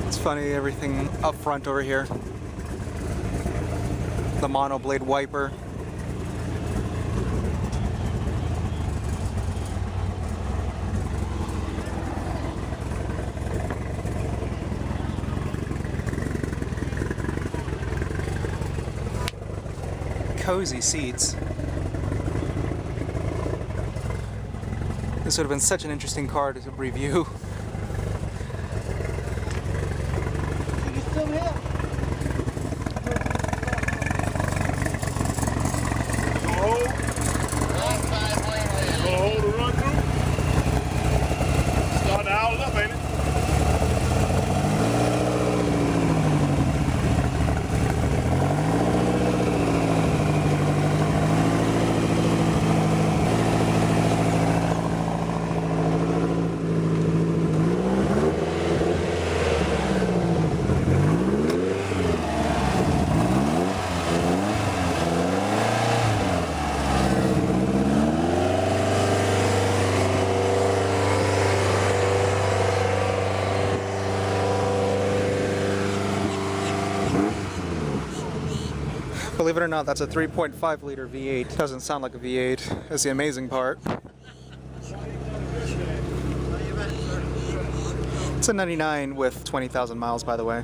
It's funny, everything up front over here. The monoblade wiper. Cozy seats. This would have been such an interesting car to review. Believe it or not, that's a 3.5 liter V8. Doesn't sound like a V8. That's the amazing part. It's a 99 with 20,000 miles, by the way.